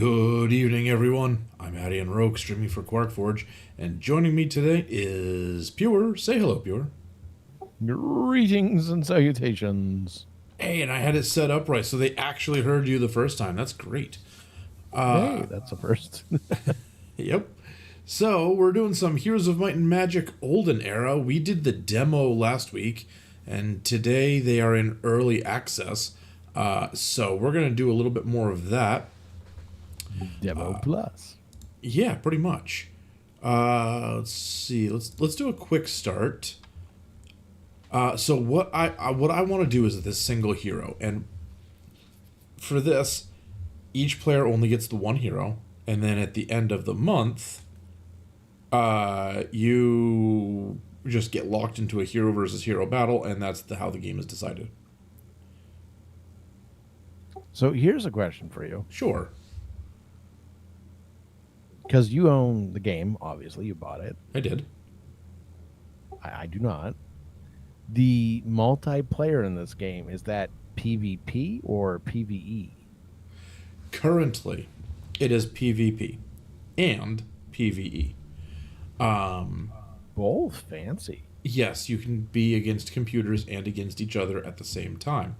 Good evening, everyone. I'm Addy and Rogue, streaming for Quarkforge, and joining me today is Pure. Say hello, Pure. Greetings and salutations. Hey, and I had it set up right, so they actually heard you the first time. That's great. Hey, that's a first. Yep. So, we're doing some Heroes of Might and Magic Olden era. We did the demo last week, and today they are in early access. So, we're going to do a little bit more of that. Demo Plus. Yeah, pretty much. Let's see. Let's do a quick start. So what I want to do is this single hero, and for this, each player only gets the one hero, and then at the end of the month, you just get locked into a hero versus hero battle, and that's how the game is decided. So here's a question for you. Sure. Because you own the game, obviously, you bought it. I did. I do not. The multiplayer in this game, is that PvP or PvE? Currently, it is PvP and PvE. Both fancy. Yes, you can be against computers and against each other at the same time.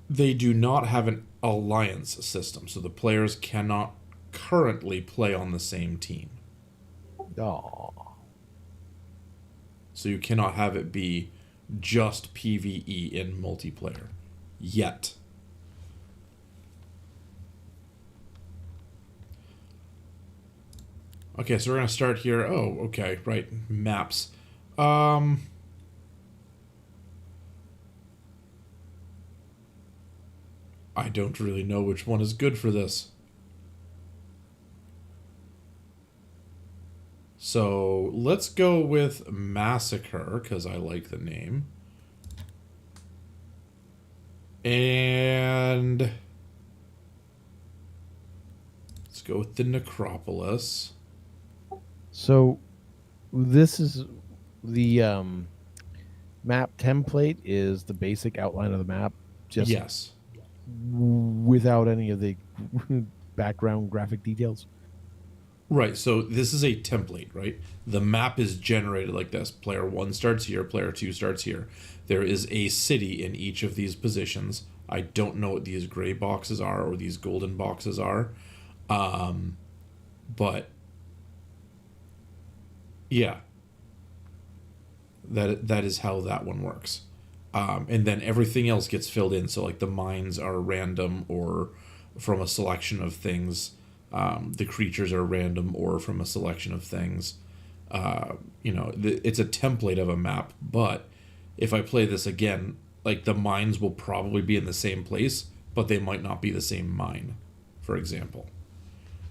They do not have an alliance system, so the players cannot currently play on the same team. Oh. So you cannot have it be just PvE in multiplayer. Yet. Okay, so we're going to start here. Oh, okay, right. Maps. I don't really know which one is good for this. So let's go with Massacre, because I like the name. And let's go with the Necropolis. So this is the map template is the basic outline of the map. Just Yes. without any of the background graphic details. Right, so this is a template, right? The map is generated like this. Player 1 starts here, player 2 starts here. There is a city in each of these positions. I don't know what these gray boxes are or these golden boxes are. But yeah. That is how that one works. And then everything else gets filled in. So like the mines are random or from a selection of things. The creatures are random or from a selection of things. It's a template of a map, but if I play this again, like the mines will probably be in the same place, but they might not be the same mine, for example.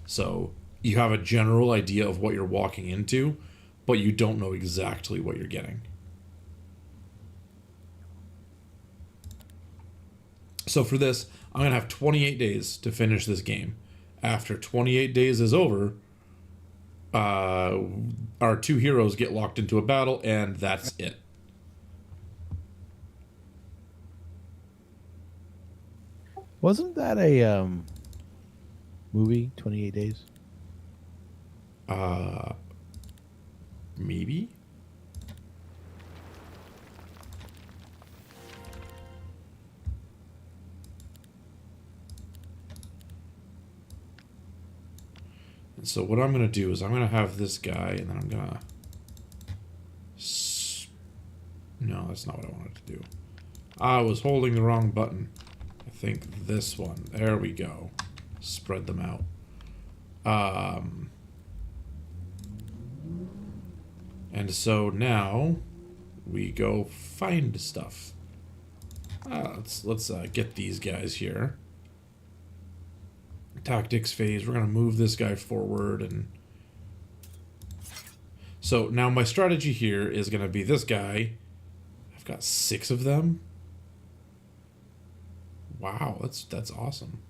So you have a general idea of what you're walking into, but you don't know exactly what you're getting. So for this, I'm going to have 28 days to finish this game. After 28 days is over, our two heroes get locked into a battle, and that's it. Wasn't that a movie, 28 Days? Maybe? And so what I'm going to do is I'm going to have this guy, and then I'm going to... No, that's not what I wanted to do. I was holding the wrong button. I think this one. There we go. Spread them out. And so now we go find stuff. Let's get these guys here. Tactics phase. We're going to move this guy forward. And so now my strategy here is going to be this guy. I've got 6 of them. Wow, that's awesome.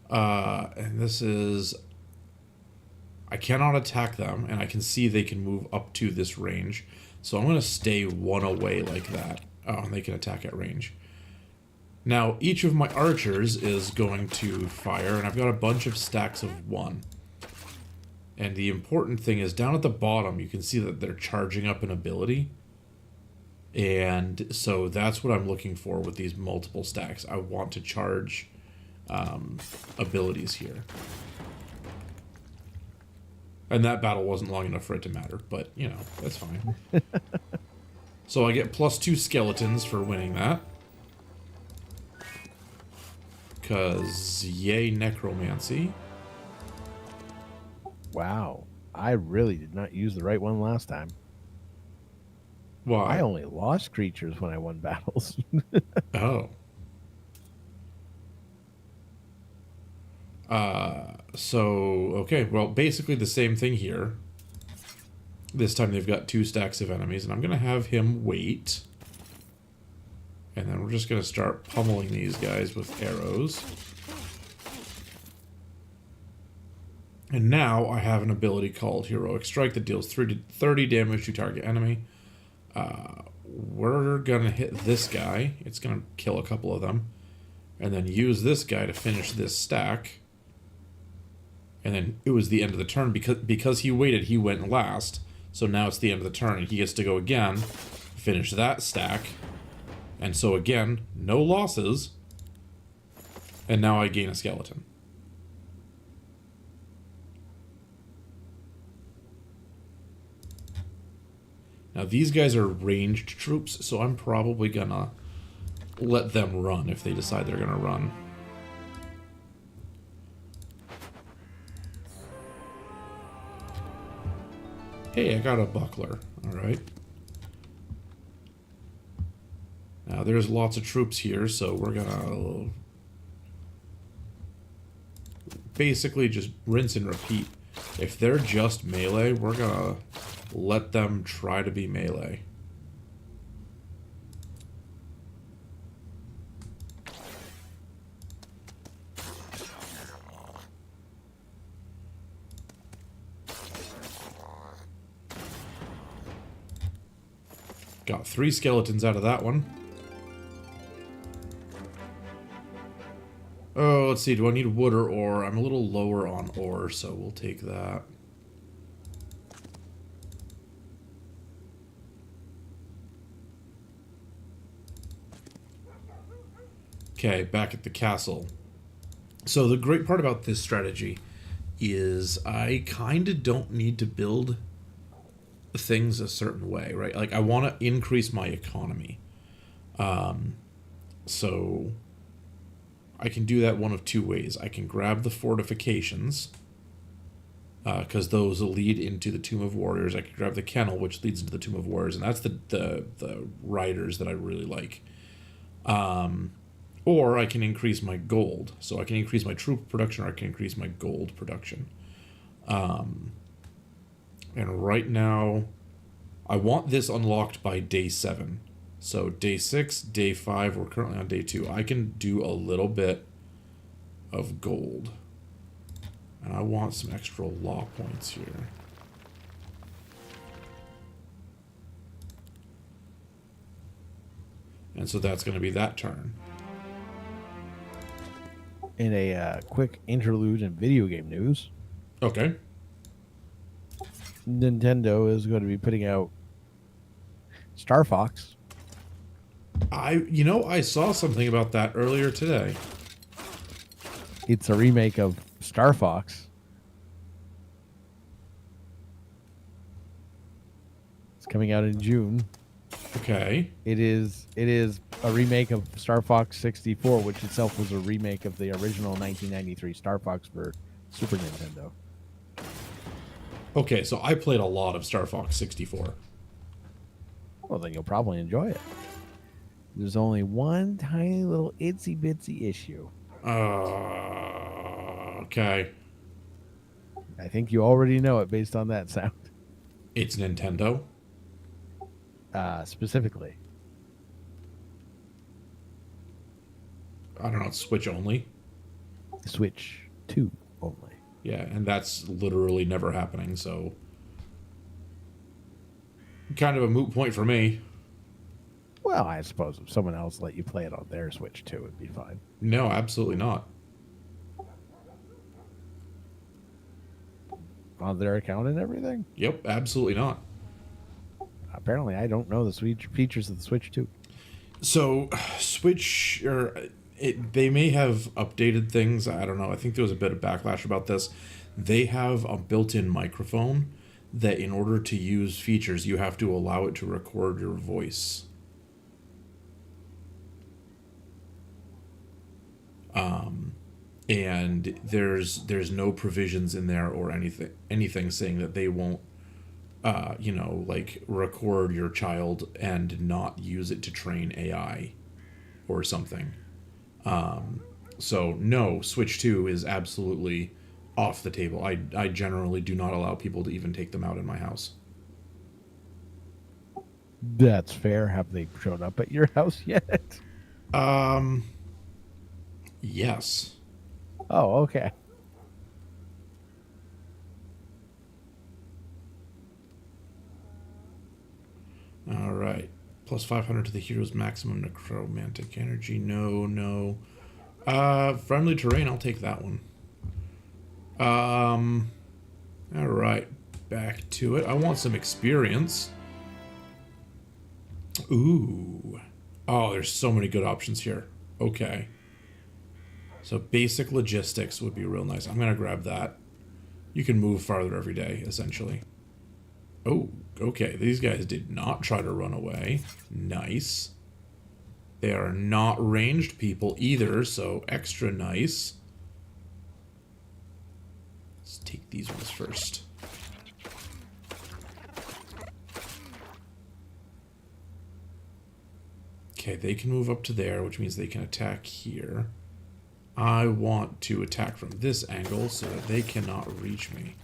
And this is... I cannot attack them, and I can see they can move up to this range. So I'm going to stay 1 away like that. Oh, and they can attack at range. Now, each of my archers is going to fire, and I've got a bunch of stacks of 1. And the important thing is, down at the bottom, you can see that they're charging up an ability. And so that's what I'm looking for with these multiple stacks. I want to charge abilities here. And that battle wasn't long enough for it to matter, but, you know, that's fine. So I get +2 skeletons for winning that. Because, yay, necromancy. Wow. I really did not use the right one last time. Why? I only lost creatures when I won battles. Oh. So, okay, well, basically the same thing here. This time they've got 2 stacks of enemies, and I'm going to have him wait. And then we're just going to start pummeling these guys with arrows. And now I have an ability called Heroic Strike that deals 30 damage to target enemy. We're going to hit this guy. It's going to kill a couple of them. And then use this guy to finish this stack. And then it was the end of the turn. Because he waited, he went last. So now it's the end of the turn, and he gets to go again, finish that stack. And so again, no losses. And now I gain a skeleton. Now these guys are ranged troops, so I'm probably gonna let them run if they decide they're gonna run. Hey, I got a buckler. Alright. Now there's lots of troops here, so we're gonna basically just rinse and repeat. If they're just melee, we're gonna let them try to be melee. Got 3 skeletons out of that one. Oh, let's see. Do I need wood or ore? I'm a little lower on ore, so we'll take that. Okay, back at the castle. So the great part about this strategy is I kind of don't need to build things a certain way, right? Like, I want to increase my economy. So I can do that one of 2 ways. I can grab the fortifications, because those will lead into the Tomb of Warriors. I can grab the kennel, which leads into the Tomb of Warriors, and that's the riders that I really like. Or I can increase my gold. So I can increase my troop production, or I can increase my gold production. And right now, I want this unlocked by day 7. So day 6, day 5, we're currently on day 2. I can do a little bit of gold. And I want some extra law points here. And so that's going to be that turn. In a quick interlude in video game news, Okay. Nintendo is going to be putting out Star Fox. I saw something about that earlier today. It's a remake of Star Fox. It's coming out in June. Okay. It is a remake of Star Fox 64, which itself was a remake of the original 1993 Star Fox for Super Nintendo. Okay, so I played a lot of Star Fox 64. Well, then you'll probably enjoy it. There's only one tiny little itsy bitsy issue. Okay. I think you already know it based on that sound. It's Nintendo. Specifically. I don't know, it's Switch only. Switch 2 only. Yeah, and that's literally never happening, so kind of a moot point for me. Well, I suppose if someone else let you play it on their Switch too, it'd be fine. No, absolutely not. On their account and everything? Yep, absolutely not. Apparently, I don't know the features of the Switch 2. So, Switch, they may have updated things. I don't know. I think there was a bit of backlash about this. They have a built-in microphone that, in order to use features, you have to allow it to record your voice. And there's no provisions in there or anything saying that they won't like record your child and not use it to train AI or something. So no, Switch 2 is absolutely off the table. I generally do not allow people to even take them out in my house. That's fair. Have they shown up at your house yet? Yes. Oh, okay. All right. Plus 500 to the hero's maximum necromantic energy. No, no. Friendly terrain, I'll take that one. All right. Back to it. I want some experience. Ooh. Oh, there's so many good options here. Okay. So basic logistics would be real nice. I'm going to grab that. You can move farther every day, essentially. Oh, okay. These guys did not try to run away. Nice. They are not ranged people either, so extra nice. Let's take these ones first. Okay, they can move up to there, which means they can attack here. I want to attack from this angle so that they cannot reach me.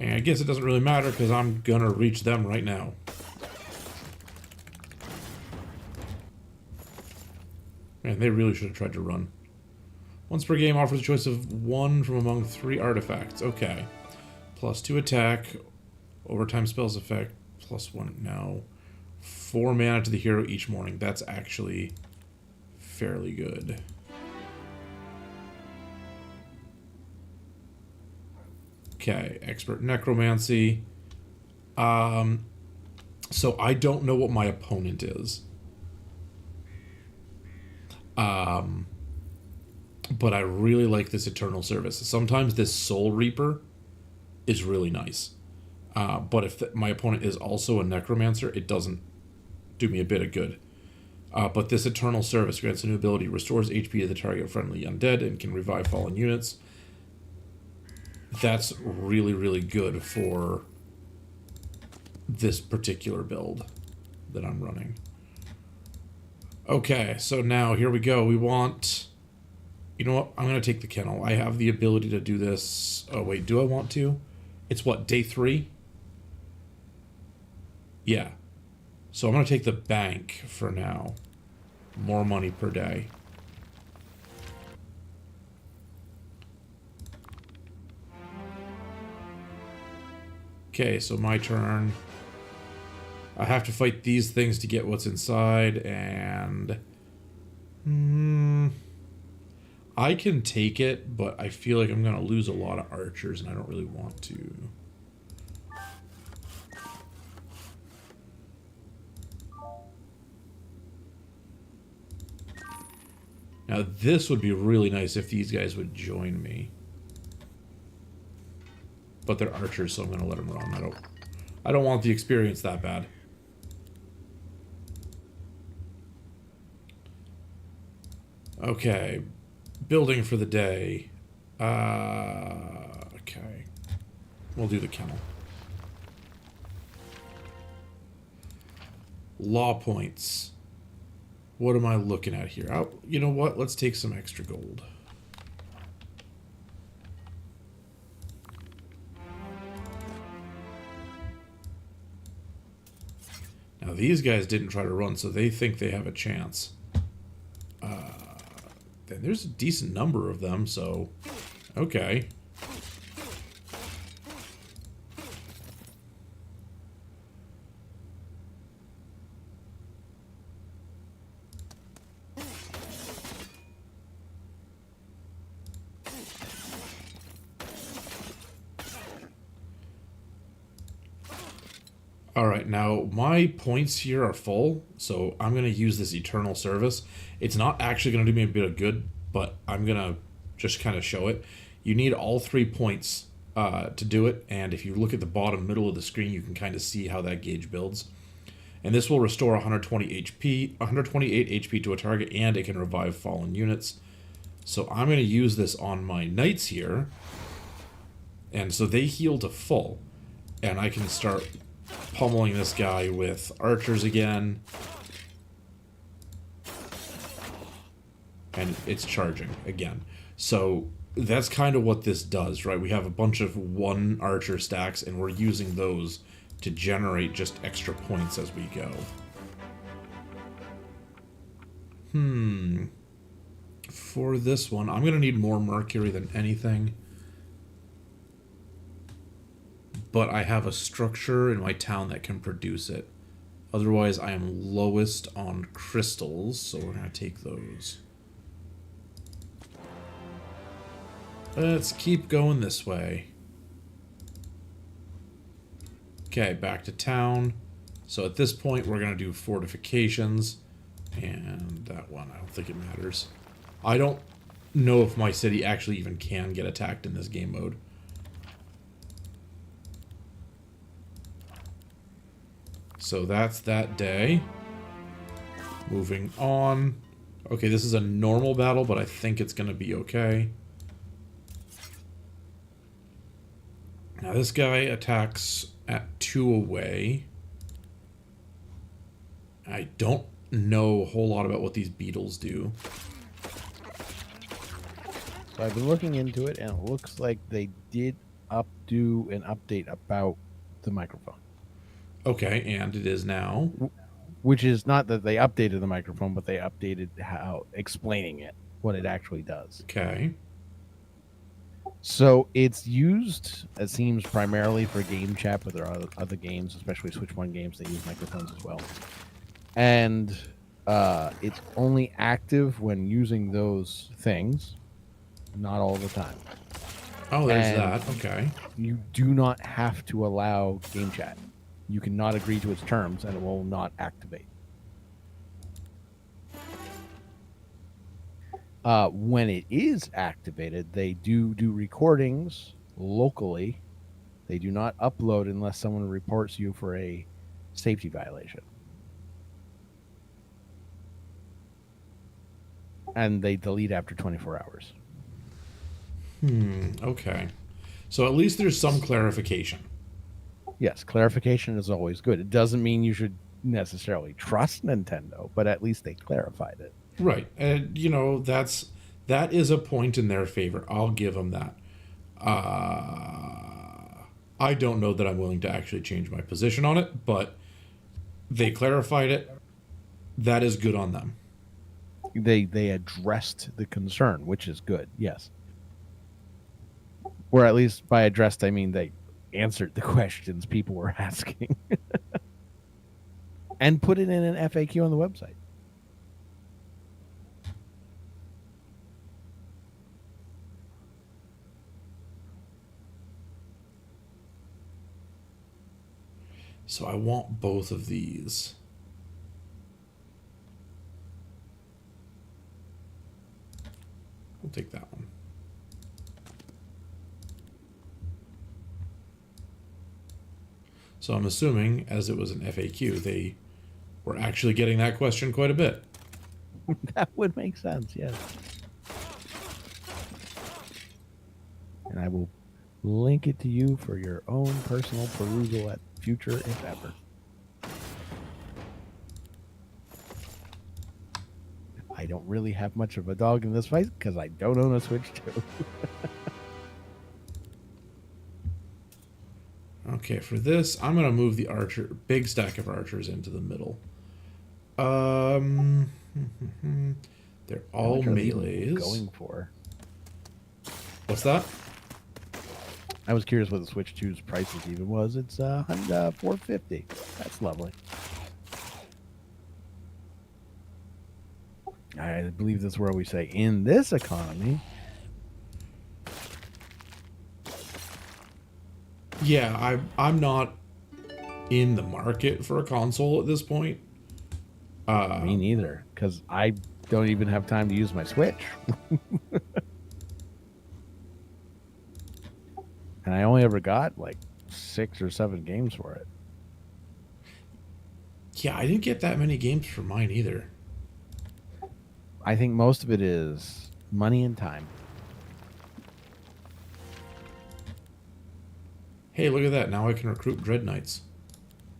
And I guess it doesn't really matter because I'm gonna reach them right now. Man, they really should have tried to run. Once per game offers a choice of one from among 3 artifacts. Okay. +2 attack. Overtime spells effect. +1. No. 4 mana to the hero each morning. That's actually fairly good. Okay, expert necromancy. So I don't know what my opponent is. But I really like this Eternal Service. Sometimes this Soul Reaper is really nice. But if my opponent is also a Necromancer, it doesn't do me a bit of good. But this Eternal Service grants a new ability, restores HP to the target friendly undead, and can revive fallen units. That's really, really good for this particular build that I'm running. Okay, so now here we go. We want... You know what? I'm going to take the kennel. I have the ability to do this... Oh, wait, do I want to? It's what, day 3? Yeah. So I'm going to take the bank for now. More money per day. Okay, so my turn. I have to fight these things to get what's inside, and... I can take it, but I feel like I'm going to lose a lot of archers, and I don't really want to. Now, this would be really nice if these guys would join me. But they're archers, so I'm going to let them run. I don't want the experience that bad. Okay. Building for the day. Okay. We'll do the kennel. Law points. What am I looking at here? Oh, you know what? Let's take some extra gold. Now, these guys didn't try to run, so they think they have a chance. There's a decent number of them, so... Okay. All right, now my points here are full, so I'm going to use this Eternal Service. It's not actually going to do me a bit of good, but I'm going to just kind of show it. You need all 3 points to do it, and if you look at the bottom middle of the screen, you can kind of see how that gauge builds. And this will restore 120 HP, 128 HP to a target, and it can revive fallen units. So I'm going to use this on my knights here, and so they heal to full, and I can start pummeling this guy with archers again. And it's charging again. So that's kind of what this does, right? We have a bunch of 1 archer stacks, and we're using those to generate just extra points as we go. For this one, I'm going to need more mercury than anything. But I have a structure in my town that can produce it. Otherwise, I am lowest on crystals, so we're going to take those. Let's keep going this way. Okay, back to town. So at this point, we're going to do fortifications. And that one, I don't think it matters. I don't know if my city actually even can get attacked in this game mode. So that's that day. Moving on. Okay, this is a normal battle, but I think it's going to be okay. Now this guy attacks at 2 away. I don't know a whole lot about what these beetles do. So I've been looking into it, and it looks like they did do an update about the microphone. Okay, and it is now. Which is not that they updated the microphone, but they updated how explaining it, what it actually does. Okay. So it's used, it seems, primarily for game chat, but there are other games, especially Switch 1 games, that use microphones as well. And it's only active when using those things, not all the time. Oh, there's that. Okay. You do not have to allow game chat. You cannot agree to its terms, and it will not activate. When it is activated, they do recordings locally. They do not upload unless someone reports you for a safety violation. And they delete after 24 hours. Okay. So at least there's some clarification. Yes, clarification is always good. It doesn't mean you should necessarily trust Nintendo, but at least they clarified it. Right. And, you know, that is a point in their favor. I'll give them that. I don't know that I'm willing to actually change my position on it, but they clarified it. That is good on them. They addressed the concern, which is good, yes. Or at least by addressed, I mean they answered the questions people were asking. And put it in an FAQ on the website. So I want both of these. We'll take that one. So I'm assuming, as it was an FAQ, they were actually getting that question quite a bit. That would make sense, yes. And I will link it to you for your own personal perusal at future, if ever. I don't really have much of a dog in this fight because I don't own a Switch 2. Okay, for this, I'm going to move the big stack of archers into the middle. They're all melees. Going for. What's that? I was curious what the Switch 2's prices even was. It's $450. That's lovely. I believe that's where we say in this economy. Yeah, I'm not in the market for a console at this point. Me neither, because I don't even have time to use my Switch. And I only ever got like 6 or 7 games for it. Yeah, I didn't get that many games for mine either. I think most of it is money and time. Hey, look at that. Now I can recruit Dread Knights.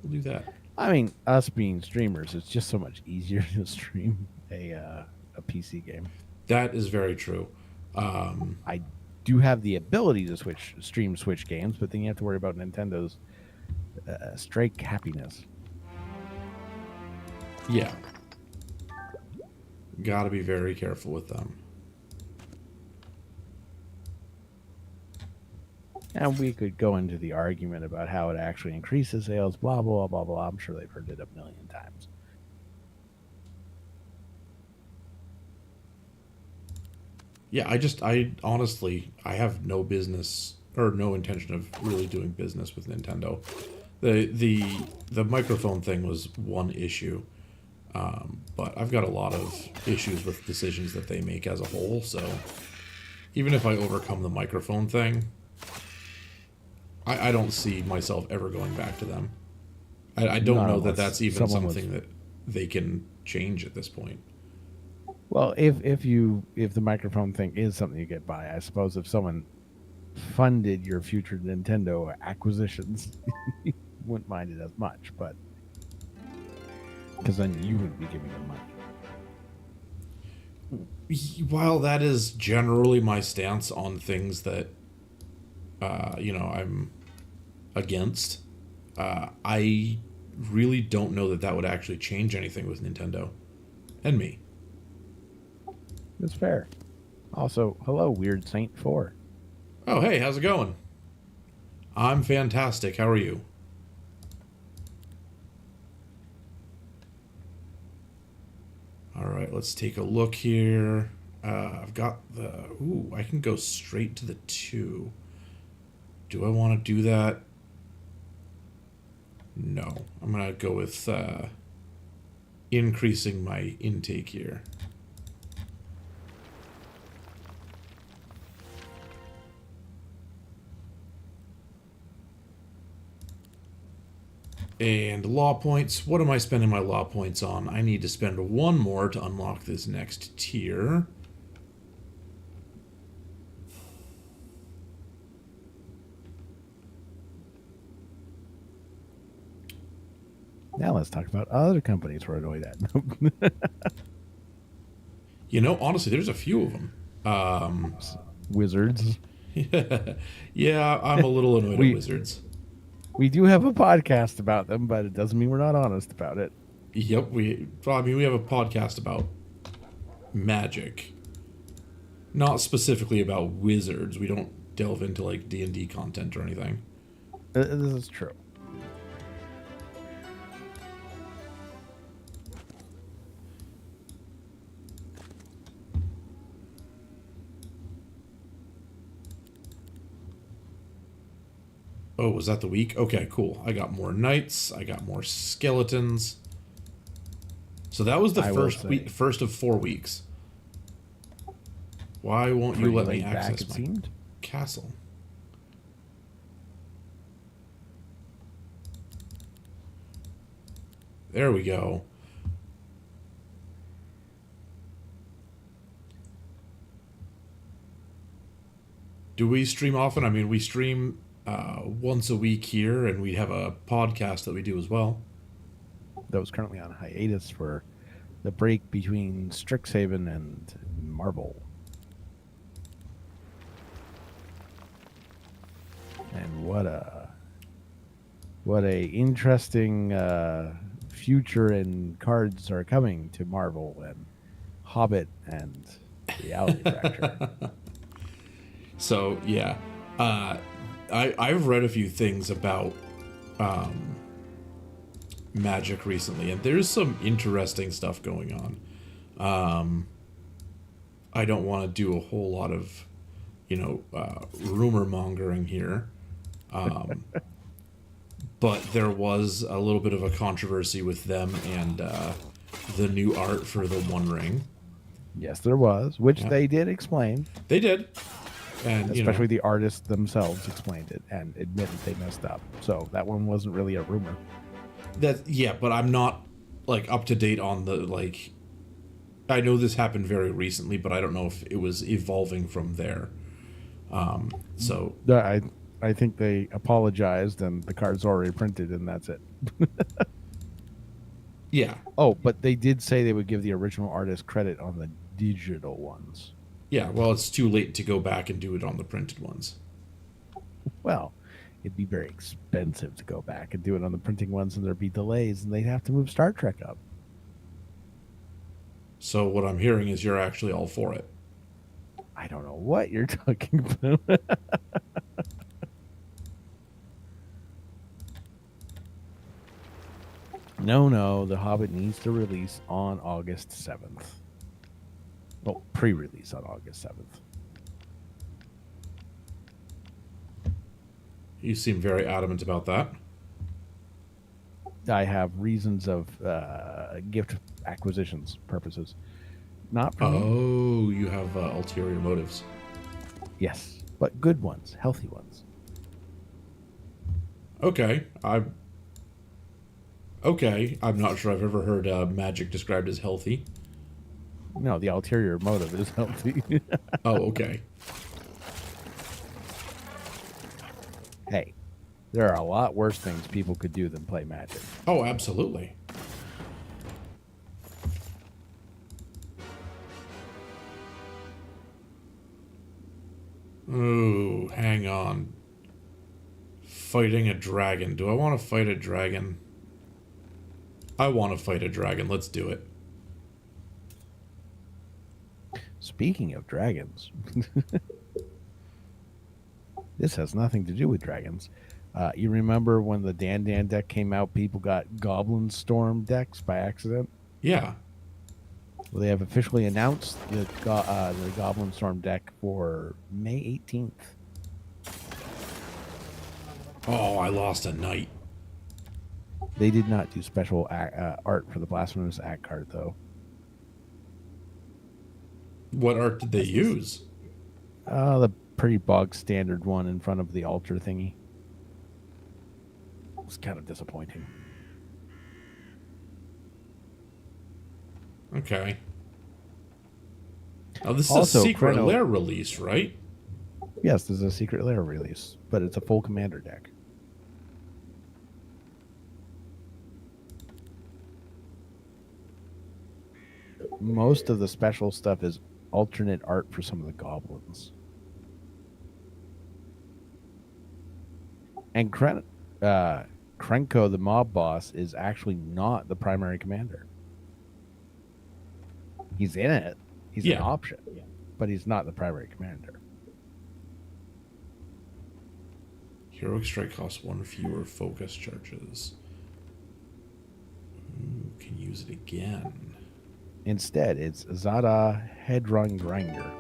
We'll do that. I mean, us being streamers, it's just so much easier to stream a PC game. That is very true. I do have the ability to stream Switch games, but then you have to worry about Nintendo's strike happiness. Yeah. Gotta be very careful with them. And we could go into the argument about how it actually increases sales, blah, blah, blah, blah. I'm sure they've heard it a million times. Yeah, I honestly, I have no business or no intention of really doing business with Nintendo. The microphone thing was one issue, but I've got a lot of issues with decisions that they make as a whole. So even if I overcome the microphone thing, I don't see myself ever going back to them. I don't know that that's even something that they can change at this point. Well, if the microphone thing is something you get by, I suppose if someone funded your future Nintendo acquisitions, you wouldn't mind it as much, but because then you wouldn't be giving them money. While that is generally my stance on things that I'm against, I really don't know that that would actually change anything with Nintendo and me. That's fair. Also, hello, Weird Saint 4. Oh, hey, how's it going? I'm fantastic. How are you? All right, let's take a look here. I've got the... Ooh, I can go straight to the 2. Do I want to do that? No. I'm going to go with increasing my intake here. And law points. What am I spending my law points on? I need to spend 1 more to unlock this next tier. Now let's talk about other companies we're annoyed at. You know, honestly, there's a few of them. Wizards. Yeah, I'm a little annoyed at Wizards. We do have a podcast about them, but it doesn't mean we're not honest about it. Yep, we have a podcast about Magic. Not specifically about Wizards. We don't delve into like D&D content or anything. This is true. Oh, was that the week? Okay, cool. I got more knights. I got more skeletons. So that was the first of 4 weeks. Why won't you let me access my castle? There we go. Do we stream often? I mean, we stream once a week here, and we have a podcast that we do as well. That was currently on hiatus for the break between Strixhaven and Marvel. And what a interesting future and cards are coming to Marvel and Hobbit and Reality Fracture. So yeah, I've read a few things about Magic recently, and there's some interesting stuff going on. I don't want to do a whole lot of, rumor mongering here, but there was a little bit of a controversy with them and the new art for the One Ring. Yes, there was, which Yeah. they did explain. They did, and Especially the artists themselves explained it and admitted they messed up. So that one wasn't really a rumor. but I'm not like up to date on the like. I know this happened very recently, but I don't know if it was evolving from there. So I think they apologized and the card's already printed and that's it. yeah, Oh, but they did say they would give the original artist credit on the digital ones. yeah. Well, it's too late to go back and do it on the printed ones. Well, it'd be very expensive to go back and do it on the printing ones, and there'd be delays, and they'd have to move Star Trek up. So what I'm hearing is you're actually all for it. I don't know what you're talking about. No, The Hobbit needs to release on August 7th. Well, pre-release on August 7th. You seem very adamant about that. I have reasons of gift acquisitions purposes. Not for me. Oh, you have ulterior motives. Yes, but good ones, healthy ones. Okay, I'm not sure I've ever heard magic described as healthy. No, the ulterior motive is healthy. Oh, okay. Hey, there are a lot worse things people could do than play Magic. Oh, absolutely. Ooh, hang on. Fighting a dragon. Do I want to fight a dragon? I want to fight a dragon. Let's do it. Speaking of dragons, this has nothing to do with dragons. You remember when the Dan deck came out, people got Goblin Storm decks by accident? Yeah. Well, they have officially announced the Goblin Storm deck for May 18th. Oh, I lost a knight. They did not do special art for the Blasphemous Act card, though. What art did they use? The pretty bog standard one in front of the altar thingy. It was kind of disappointing. Okay. Now, this is Also, a Secret Chrono- Lair release, right? Yes, there's a Secret Lair release, but it's a full commander deck. Most of the special stuff is alternate art for some of the goblins. And Krenko, the mob boss, is actually not the primary commander. He's in it. He's an option, but he's not the primary commander. Heroic Strike costs one fewer focus charges. Ooh, can use it again. Instead, it's Zada Hedron Grinder.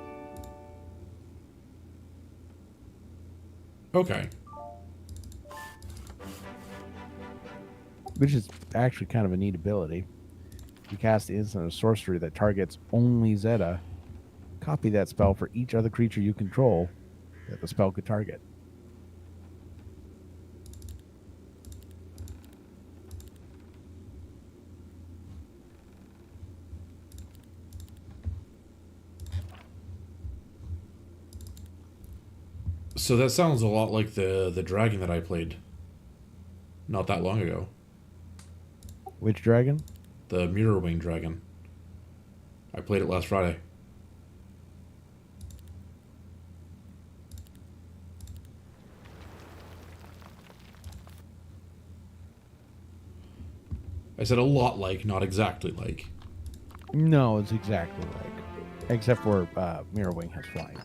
Okay. Which is actually kind of a neat ability. You cast the instant of sorcery that targets only Zeta. Copy that spell for each other creature you control that the spell could target. So that sounds a lot like the dragon that I played not that long ago. Which dragon? The Mirror Wing dragon. I played it last Friday. I said a lot like, not exactly like. No, it's exactly like. Except for Mirror Wing has flying.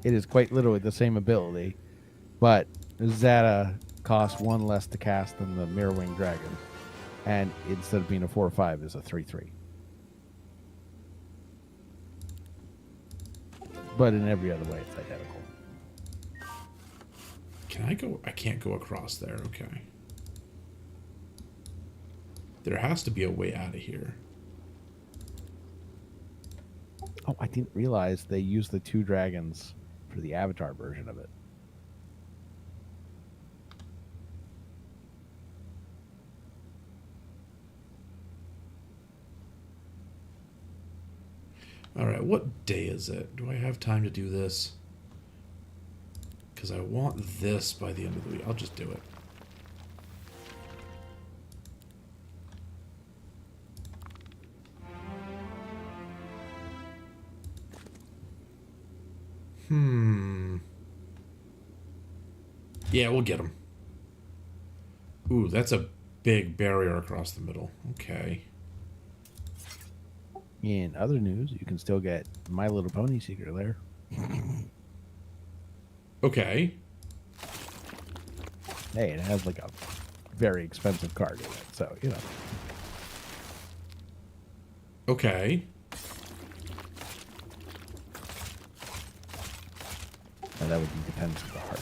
It is quite literally the same ability, but Zeta costs one less to cast than the Mirror Wing Dragon, and instead of being a 4/5, is a 3/3. But in every other way, it's identical. Can I go? I can't go across there. Okay. There has to be a way out of here. Oh, I didn't realize they used the 2 dragons for the Avatar version of it. All right, what day is it? Do I have time to do this? Because I want this by the end of the week. I'll just do it. Yeah, we'll get him. Ooh, that's a big barrier across the middle. Okay. In other news, you can still get My Little Pony Secret Lair. Okay. Hey, it has like a very expensive card in it, so you know. Okay. And that would be depends on the heart.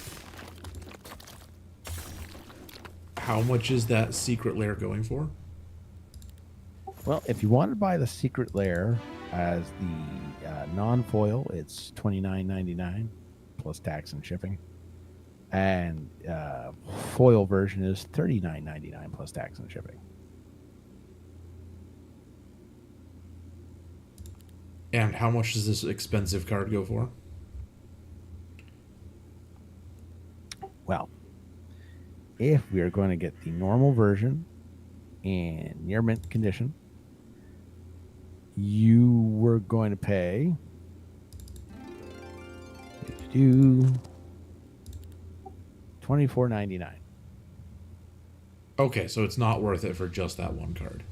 How much is that secret lair going for? Well, if you want to buy the Secret Lair as the non-foil, it's $29.99 plus tax and shipping, and foil version is $39.99 plus tax and shipping. And how much does this expensive card go for? Well, if we are going to get the normal version in near mint condition, you were going to pay $24.99. Okay, so it's not worth it for just that one card.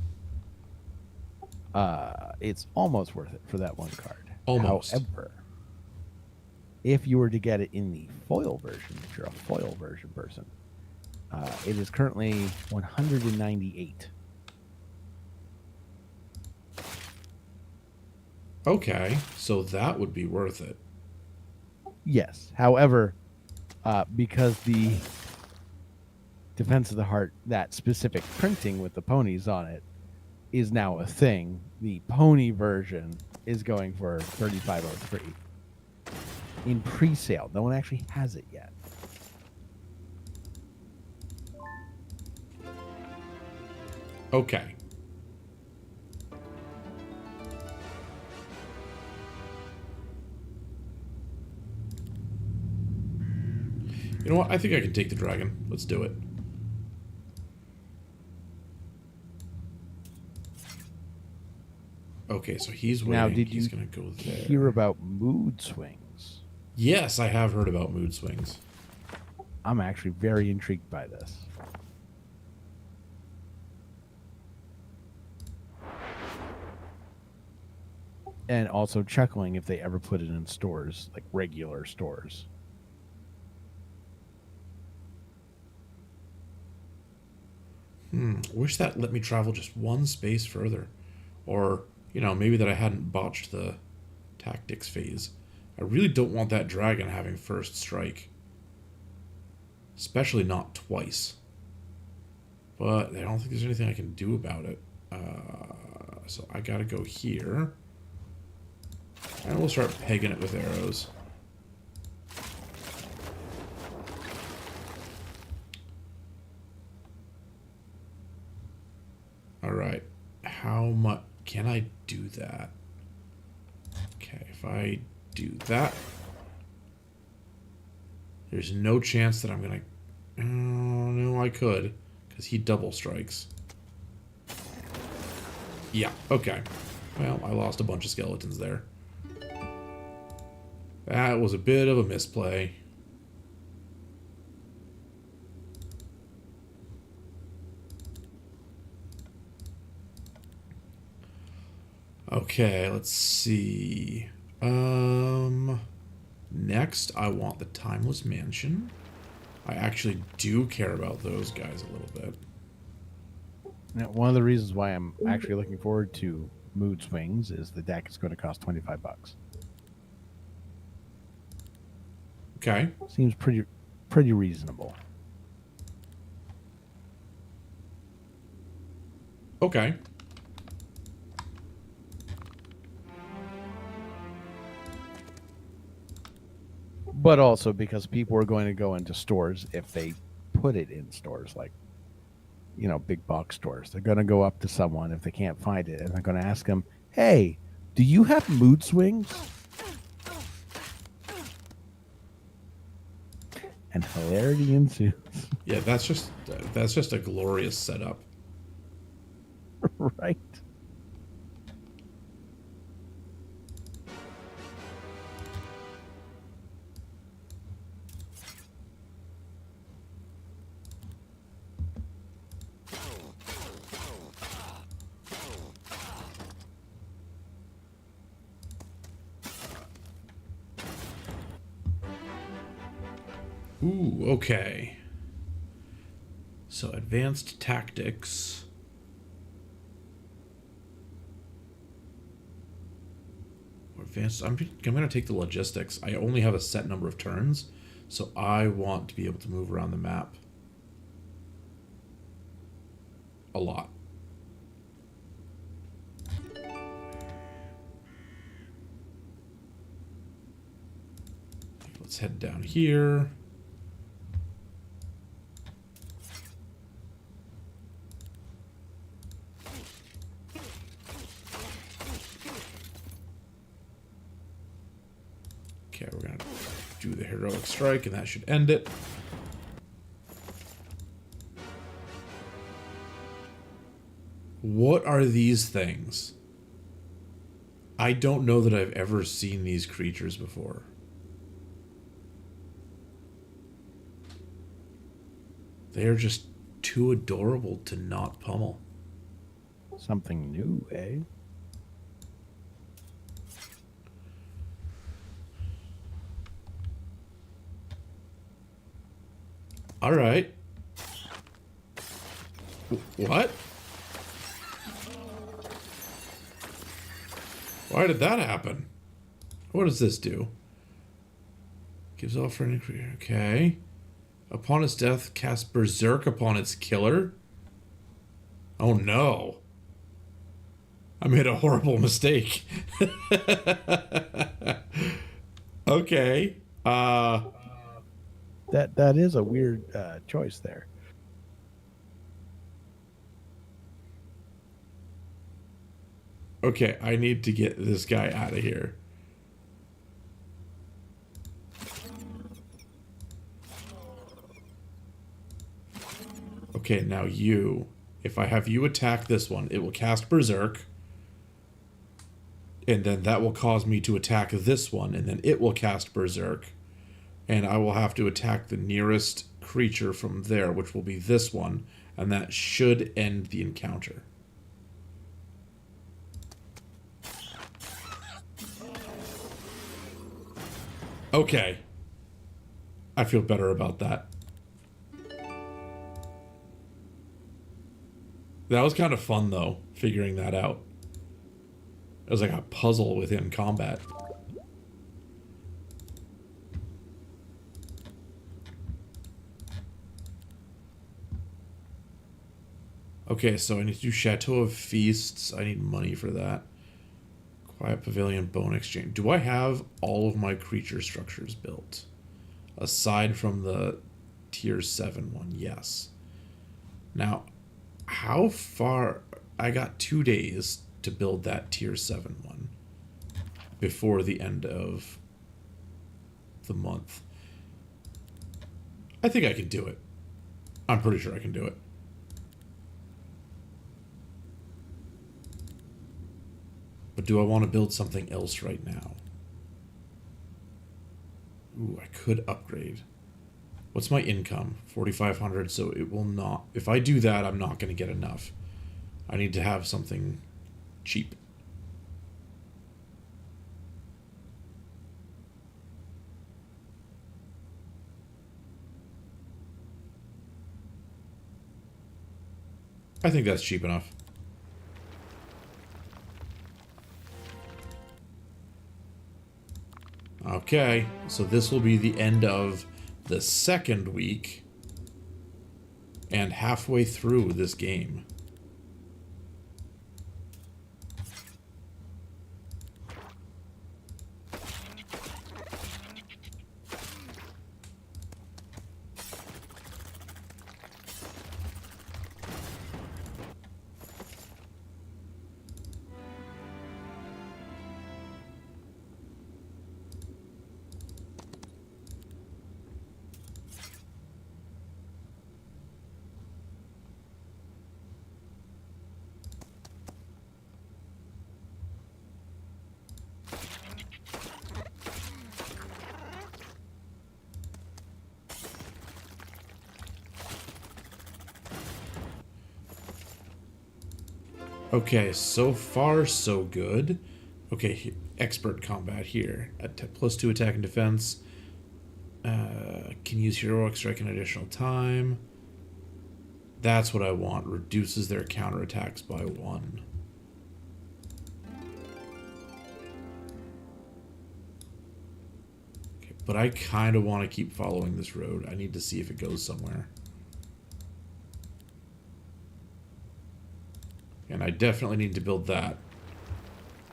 It's almost worth it for that one card. Almost. However, if you were to get it in the foil version, if you're a foil version person, it is currently $198. Okay, so that would be worth it. Yes. However, because the Defense of the Heart, that specific printing with the ponies on it, is now a thing, the pony version is going for $35.03 in pre-sale. No one actually has it yet. Okay. You know what? I think I can take the dragon. Let's do it. Okay, so he's waiting. Now, did he's you going to go there. hear about mood swings? Yes, I have heard about mood swings. I'm actually very intrigued by this. And also chuckling if they ever put it in stores, like regular stores. Wish that let me travel just one space further. Or, you know, maybe that I hadn't botched the tactics phase. I really don't want that dragon having first strike. Especially not twice. But I don't think there's anything I can do about it. So I gotta go here. And we'll start pegging it with arrows. Alright. How much can I do that? Okay, if I do that, there's no chance that I'm gonna... Oh, no, I could. Because he double strikes. Yeah, okay. Well, I lost a bunch of skeletons there. That was a bit of a misplay. Okay, let's see. Next, I want the Timeless Mansion. I actually do care about those guys a little bit. Now, one of the reasons why I'm actually looking forward to mood swings is the deck is going to cost $25. Okay. Seems pretty pretty reasonable. Okay. But also because people are going to go into stores if they put it in stores like, big box stores. They're going to go up to someone if they can't find it and they're going to ask them, "Hey, do you have mood swings?" And hilarity ensues. Yeah, that's just a glorious setup. Right. Ooh, okay. So advanced tactics. Or advanced. I'm going to take the logistics. I only have a set number of turns, so I want to be able to move around the map a lot. Let's head down here. Okay, we're going to do the heroic strike, and that should end it. What are these things? I don't know that I've ever seen these creatures before. They are just too adorable to not pummel. Something new, eh? All right. What? Why did that happen? What does this do? Gives off for any creature. Okay. Upon its death, cast Berserk upon its killer. Oh no. I made a horrible mistake. Okay. That is a weird choice there. Okay, I need to get this guy out of here. Okay, now you. If I have you attack this one, it will cast Berserk. And then that will cause me to attack this one, and then it will cast Berserk. And I will have to attack the nearest creature from there, which will be this one, and that should end the encounter. Okay. I feel better about that. That was kind of fun, though, figuring that out. It was like a puzzle within combat. Okay, so I need to do Chateau of Feasts. I need money for that. Quiet Pavilion, Bone Exchange. Do I have all of my creature structures built? Aside from the tier 7 one, yes. Now, how far... I got 2 days to build that tier 7 one before the end of the month. I think I can do it. I'm pretty sure I can do it. But do I want to build something else right now? Ooh, I could upgrade. What's my income? 4,500, so it will not... If I do that, I'm not going to get enough. I need to have something cheap. I think that's cheap enough. Okay, so this will be the end of the second week and halfway through this game. Okay, so far so good. Okay, expert combat here. +2 attack and defense. Can use heroic strike an additional time. That's what I want. Reduces their counterattacks by 1. Okay, but I kind of want to keep following this road. I need to see if it goes somewhere. And I definitely need to build that.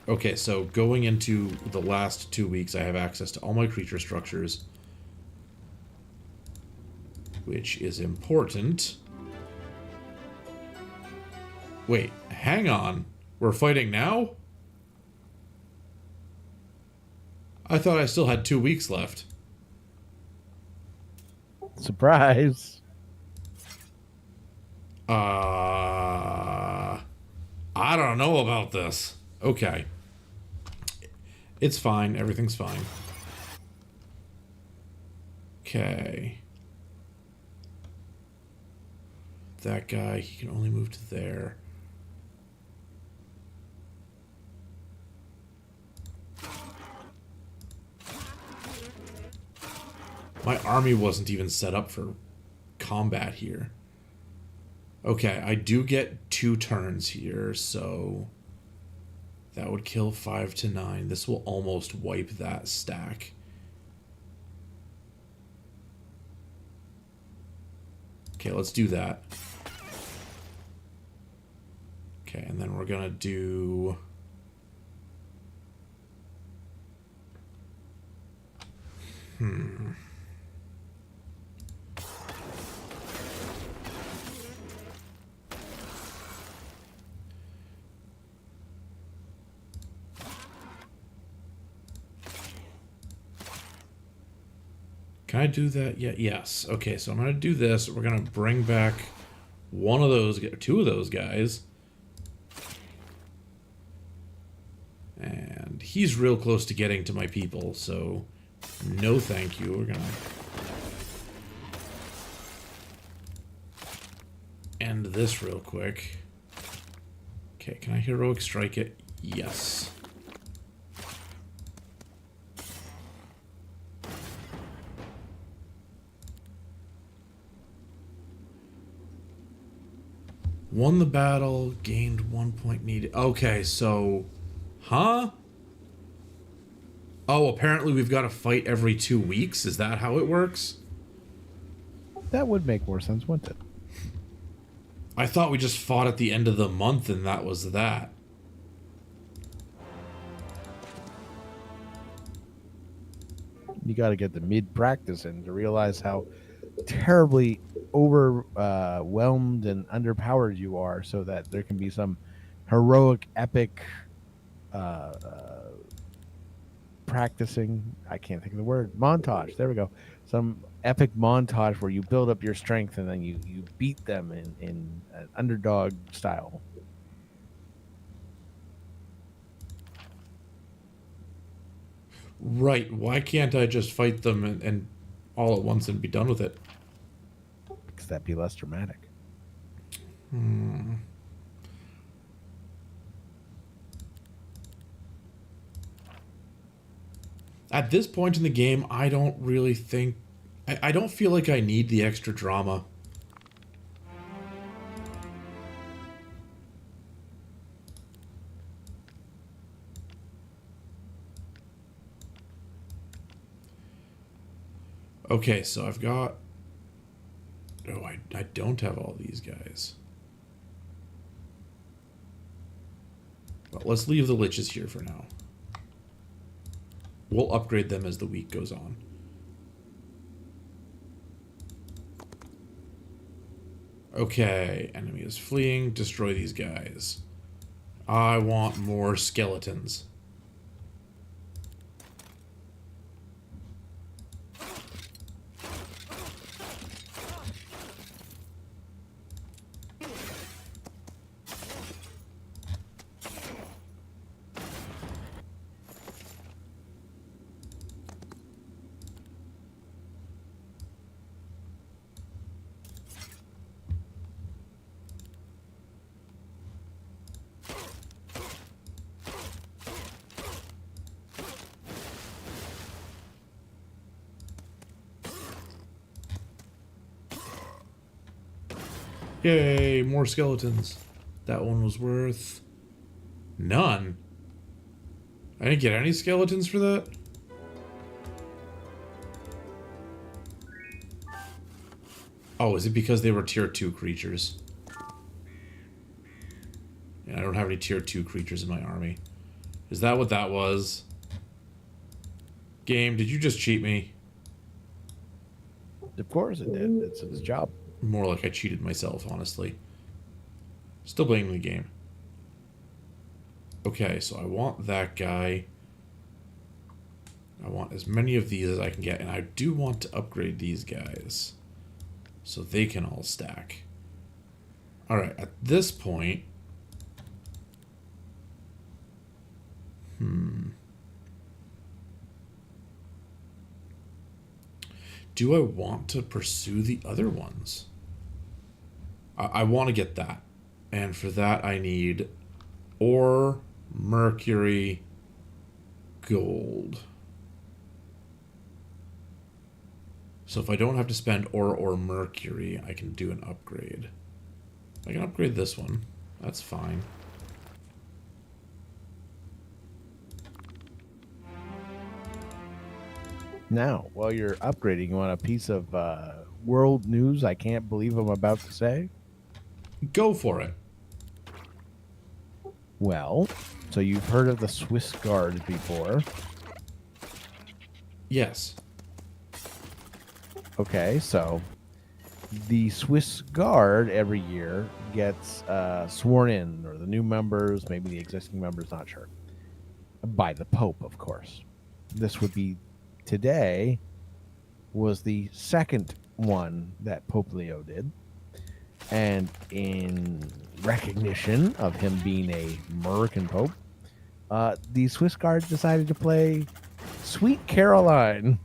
Okay, so going into the last 2 weeks, I have access to all my creature structures, which is important. Wait, hang on. We're fighting now? I thought I still had 2 weeks left. Surprise. I don't know about this. Okay. It's fine. Everything's fine. Okay. That guy, he can only move to there. My army wasn't even set up for combat here. Okay, I do get 2 turns here, so that would kill 5 to 9. This will almost wipe that stack. Okay, let's do that. Okay, and then we're gonna do... Can I do that yet? Yes. Okay, so I'm going to do this. We're going to bring back 2 of those guys. And he's real close to getting to my people, so no thank you. We're going to end this real quick. Okay, can I heroic strike it? Yes. Won the battle, gained 1 point needed. Okay, so... Huh? Oh, apparently we've got to fight every 2 weeks? Is that how it works? That would make more sense, wouldn't it? I thought we just fought at the end of the month and that was that. You got to get the mid-practice in to realize how terribly overwhelmed and underpowered you are, so that there can be some heroic, epic practicing. I can't think of the word. Montage. There we go. Some epic montage where you build up your strength and then you beat them in an underdog style. Right. Why can't I just fight them and all at once and be done with it? Because that'd be less dramatic. At this point in the game, I don't really think... I don't feel like I need the extra drama. Okay, so I've got... Oh, I don't have all these guys. Well, let's leave the liches here for now. We'll upgrade them as the week goes on. Okay, enemy is fleeing. Destroy these guys. I want more skeletons. Yay, more skeletons. That one was worth... none. I didn't get any skeletons for that? Oh, is it because they were tier 2 creatures? Yeah, I don't have any tier 2 creatures in my army. Is that what that was? Game, did you just cheat me? Of course it did. It's his job. More like I cheated myself, honestly. Still blaming the game. Okay, so I want that guy. I want as many of these as I can get, and I do want to upgrade these guys so they can all stack. Alright, at this point... Do I want to pursue the other ones? I want to get that. And for that I need ore, mercury, gold. So if I don't have to spend ore or mercury, I can do an upgrade. I can upgrade this one. That's fine. Now, while you're upgrading, you want a piece of world news I can't believe I'm about to say? Go for it. Well, so you've heard of the Swiss Guard before. Yes. Okay, so the Swiss Guard every year gets sworn in, or the new members, maybe the existing members, not sure, by the Pope, of course. This would be today, was the second one that Pope Leo did. And in recognition of him being a American Pope, the Swiss Guard decided to play Sweet Caroline.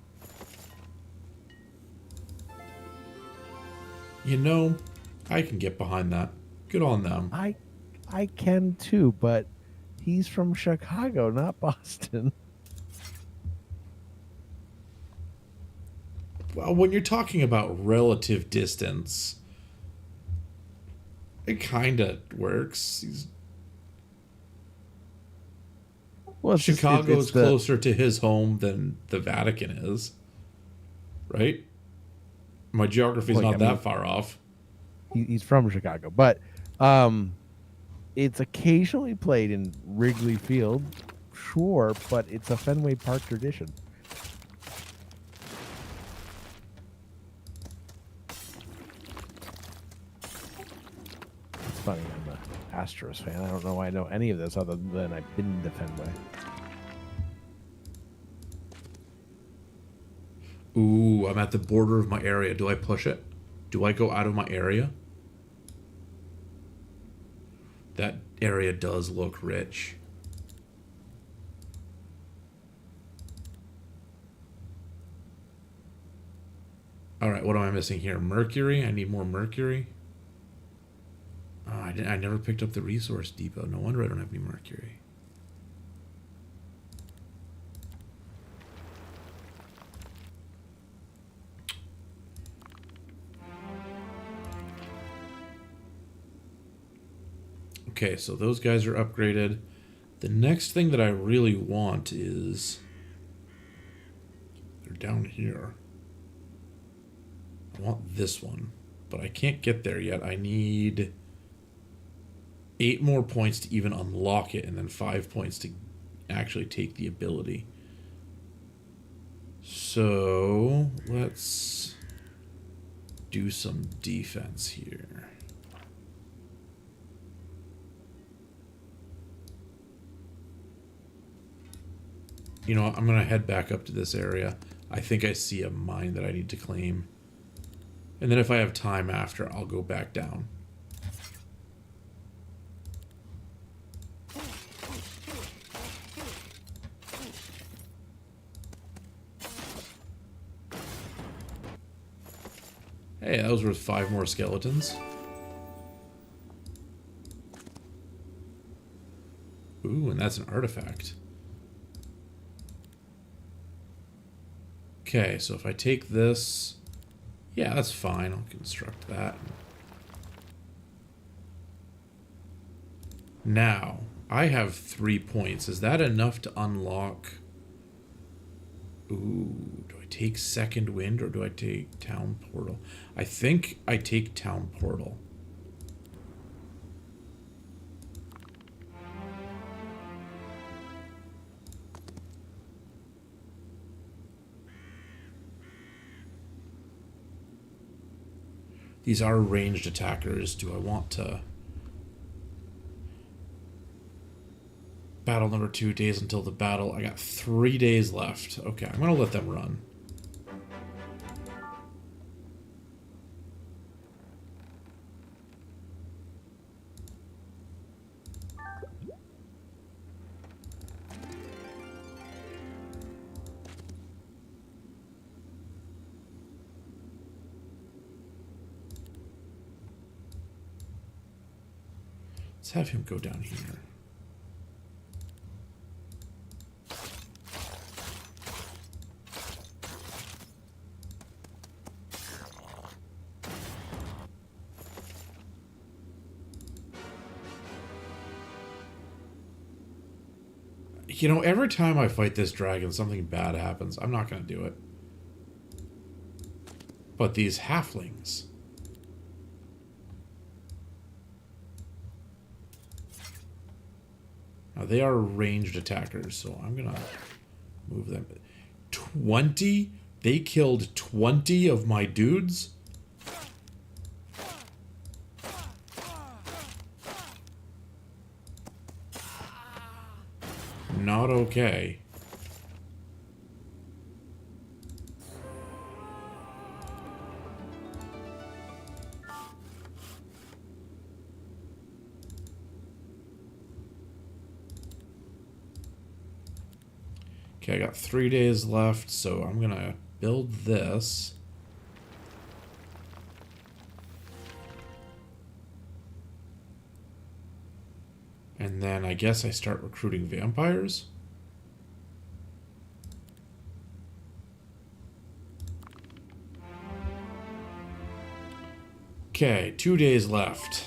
You know, I can get behind that. Good on them. I can too, but he's from Chicago, not Boston. Well, when you're talking about relative distance, it kind of works. Well, Chicago is closer to his home than the Vatican is, right? My geography's not that far off. He's from Chicago, but it's occasionally played in Wrigley Field, sure, but it's a Fenway Park tradition. It's funny, I'm an Astros fan. I don't know why I know any of this other than I've been to Fenway. Ooh, I'm at the border of my area. Do I push it? Do I go out of my area? That area does look rich. Alright, what am I missing here? Mercury? I need more mercury. Oh, I never picked up the resource depot. No wonder I don't have any mercury. Okay, so those guys are upgraded. The next thing that I really want is... They're down here. I want this one, but I can't get there yet. I need 8 more points to even unlock it, and then 5 points to actually take the ability. So let's do some defense here. You know what? I'm going to head back up to this area. I think I see a mine that I need to claim. And then if I have time after, I'll go back down. Hey, that was worth 5 more skeletons. Ooh, and that's an artifact. Okay, so if I take this... Yeah, that's fine. I'll construct that. Now, I have 3 points. Is that enough to unlock... Ooh, do I take Second Wind or do I take Town Portal? I think I take Town Portal. These are ranged attackers. Do I want to... Battle number 2, days until the battle. I got 3 days left. Okay, I'm going to let them run. Let's have him go down here. You know, every time I fight this dragon, something bad happens. I'm not going to do it. But these halflings... Now, they are ranged attackers, so I'm going to move them. 20? They killed 20 of my dudes? Not okay. Okay, I got 3 days left, so I'm gonna build this. And then I guess I start recruiting vampires. Okay, 2 days left.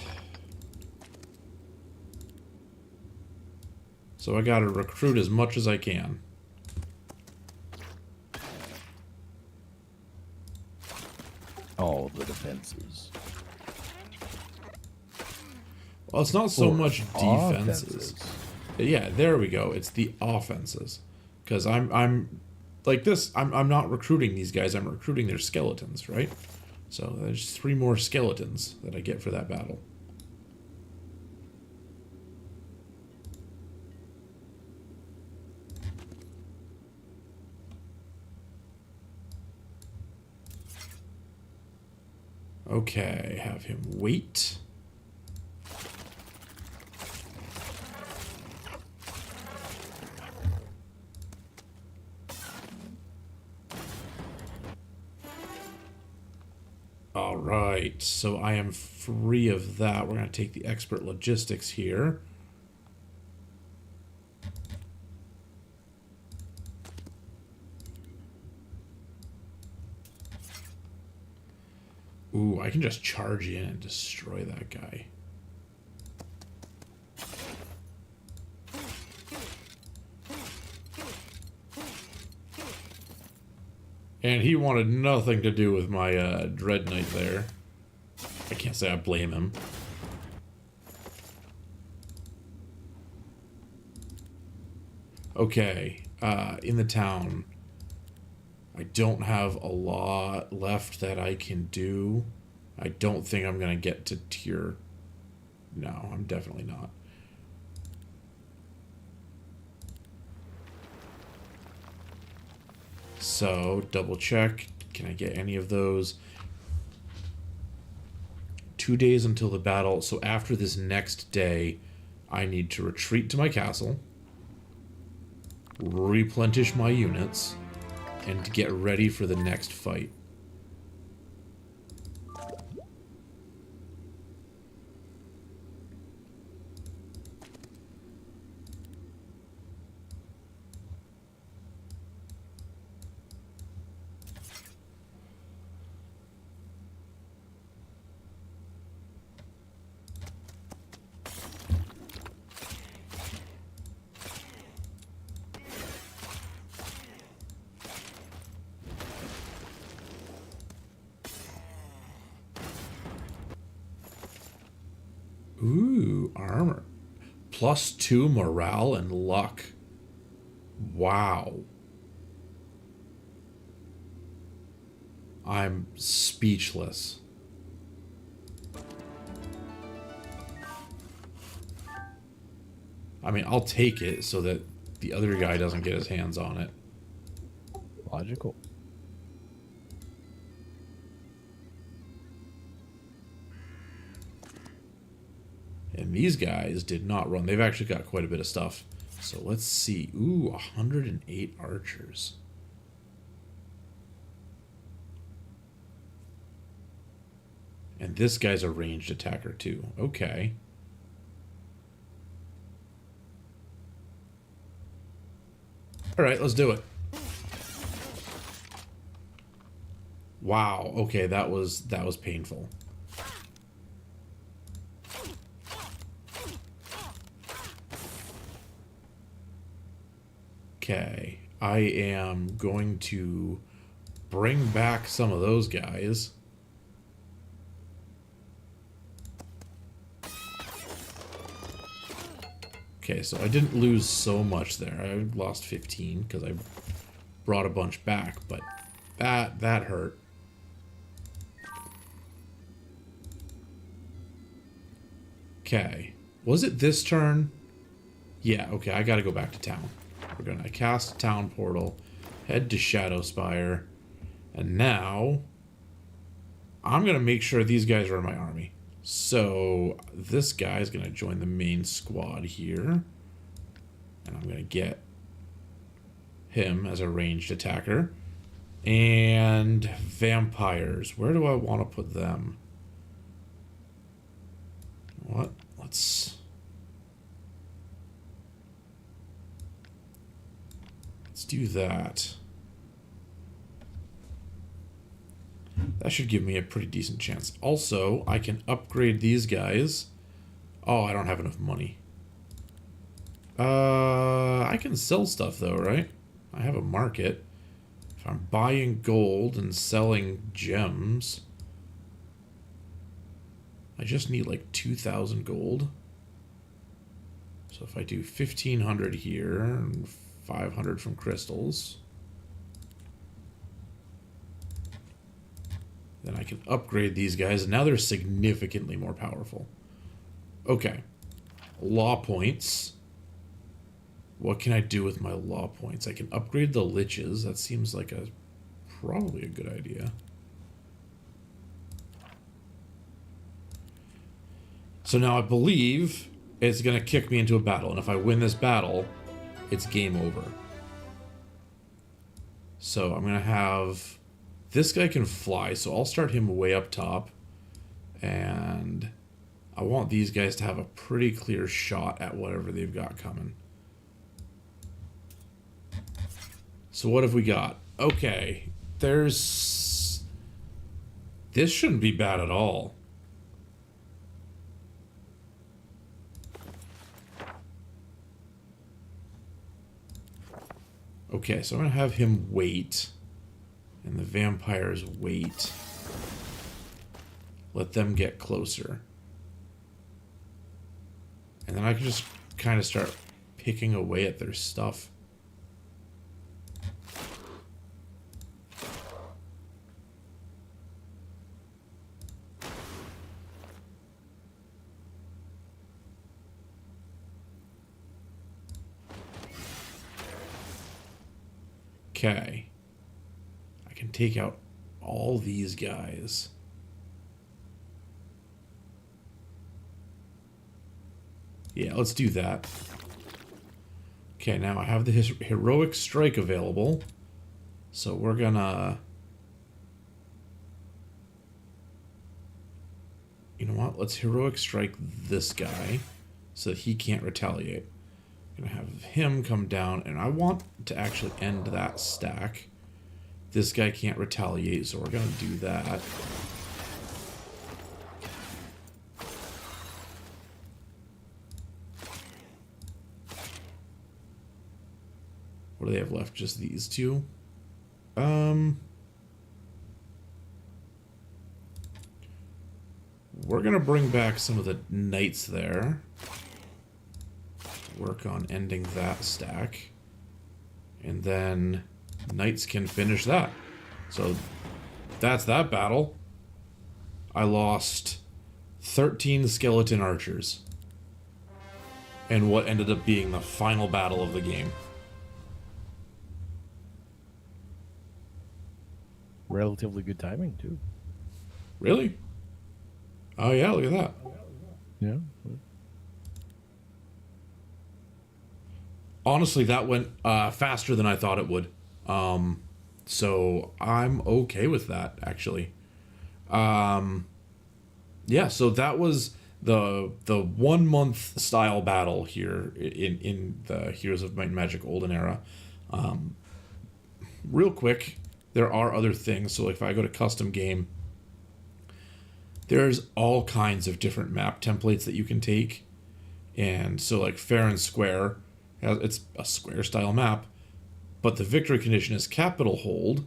So I gotta recruit as much as I can. All the defenses. Well, it's not so Or much defenses. offenses. Yeah, there we go. It's the offenses. Because I'm like this, I'm not recruiting these guys, I'm recruiting their skeletons, right? So there's 3 more skeletons that I get for that battle. Okay, have him wait. All right, so I am free of that. We're going to take the expert logistics here. Ooh, I can just charge in and destroy that guy. And he wanted nothing to do with my Dread Knight there. I can't say I blame him. Okay, in the town, I don't have a lot left that I can do. I don't think I'm gonna get to tier... No, I'm definitely not. So, double check. Can I get any of those? 2 days until the battle. So after this next day, I need to retreat to my castle, replenish my units, and get ready for the next fight. Ooh, armor. +2 morale and luck. Wow. I'm speechless. I mean, I'll take it so that the other guy doesn't get his hands on it. Logical. And these guys did not run. They've actually got quite a bit of stuff. So let's see. Ooh, 108 archers. And this guy's a ranged attacker too. Okay. Alright, let's do it. Wow, okay, that was painful. Okay, I am going to bring back some of those guys. Okay, so I didn't lose so much there. I lost 15 because I brought a bunch back, but that hurt. Okay, was it this turn? Yeah, okay, I gotta go back to town. We're gonna cast a town portal, head to Shadowspire, and now I'm gonna make sure these guys are in my army. So this guy is gonna join the main squad here, and I'm gonna get him as a ranged attacker. And vampires, where do I want to put them? What? Let's do that. That should give me a pretty decent chance. Also, I can upgrade these guys. Oh, I don't have enough money. I can sell stuff though, right? I have a market. If I'm buying gold and selling gems, I just need like 2,000 gold. So if I do 1,500 here and 500 from crystals, then I can upgrade these guys, and now they're significantly more powerful. Okay. Law points. What can I do with my law points? I can upgrade the liches. That seems like probably a good idea. So now I believe it's going to kick me into a battle, and if I win this battle, it's game over. So I'm going to have... This guy can fly, so I'll start him way up top. And I want these guys to have a pretty clear shot at whatever they've got coming. So what have we got? Okay, there's... This shouldn't be bad at all. Okay, so I'm going to have him wait. And the vampires wait. Let them get closer. And then I can just kind of start picking away at their stuff. Okay. I can take out all these guys. Yeah, let's do that. Okay, now I have the heroic strike available. So we're gonna... You know what? Let's heroic strike this guy so that he can't retaliate. Gonna have him come down, and I want to actually end that stack. This guy can't retaliate, so we're gonna do that. What do they have left? Just these two? We're gonna bring back some of the knights there. Work on ending that stack. And then knights can finish that. So that's that battle. I lost 13 skeleton archers. And what ended up being the final battle of the game. Relatively good timing, too. Really? Oh yeah, look at that. Yeah. Honestly, that went faster than I thought it would. So I'm okay with that, actually. Yeah, so that was the 1 month style battle here in the Heroes of Might and Magic Olden era. Real quick, there are other things. So like if I go to custom game, there's all kinds of different map templates that you can take. And so like fair and square, it's a square style map, but the victory condition is capital hold.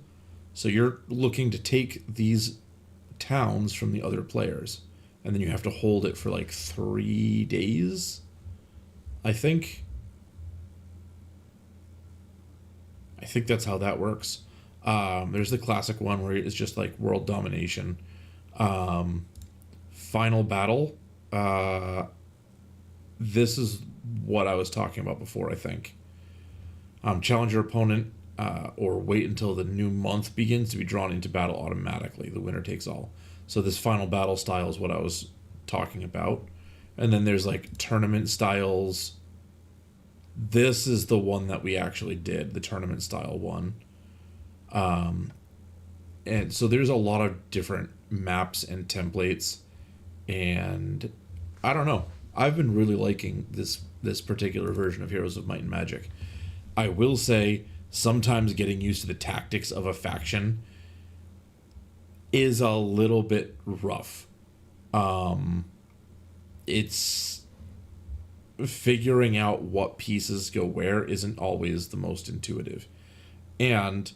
So you're looking to take these towns from the other players, and then you have to hold it for like 3 days, I think. I think that's how that works. There's the classic one where it's just like world domination. Final battle. This is what I was talking about before, I think. Challenge your opponent or wait until the new month begins to be drawn into battle automatically. The winner takes all. So this final battle style is what I was talking about. And then there's like tournament styles. This is the one that we actually did, the tournament style one. And so there's a lot of different maps and templates. And I don't know. I've been really liking this particular version of Heroes of Might and Magic. I will say sometimes getting used to the tactics of a faction is a little bit rough. It's figuring out what pieces go where isn't always the most intuitive. And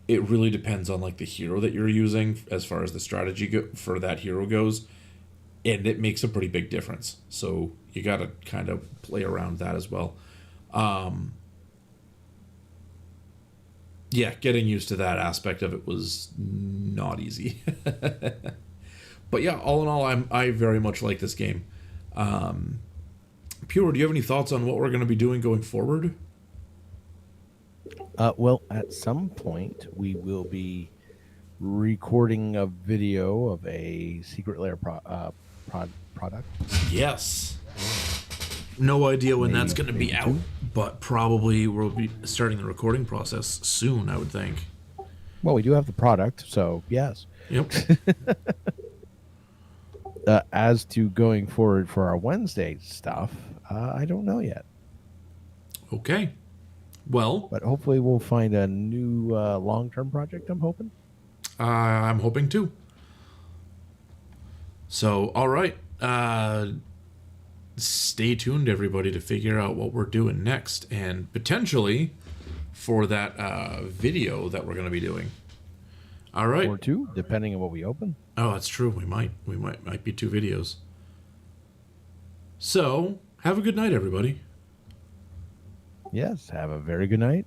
it really depends on like the hero that you're using as far as the strategy for that hero goes. And it makes a pretty big difference. So you got to kind of play around that as well. Yeah, getting used to that aspect of it was not easy. But yeah, all in all, I very much like this game. Pure, do you have any thoughts on what we're going to be doing going forward? Well, at some point, we will be recording a video of a Secret Lair product. Yes. No idea when that's going to be out, but probably we'll be starting the recording process soon, I would think. Well, we do have the product, so yes. Yep. As to going forward for our Wednesday stuff, I don't know yet. Okay. Well, but hopefully we'll find a new long-term project, I'm hoping. I'm hoping too. So, all right. Stay tuned, everybody, to figure out what we're doing next. And potentially, for that video that we're going to be doing. All right. Or two, depending on what we open. Oh, that's true. We might be 2 videos. So, have a good night, everybody. Yes, have a very good night.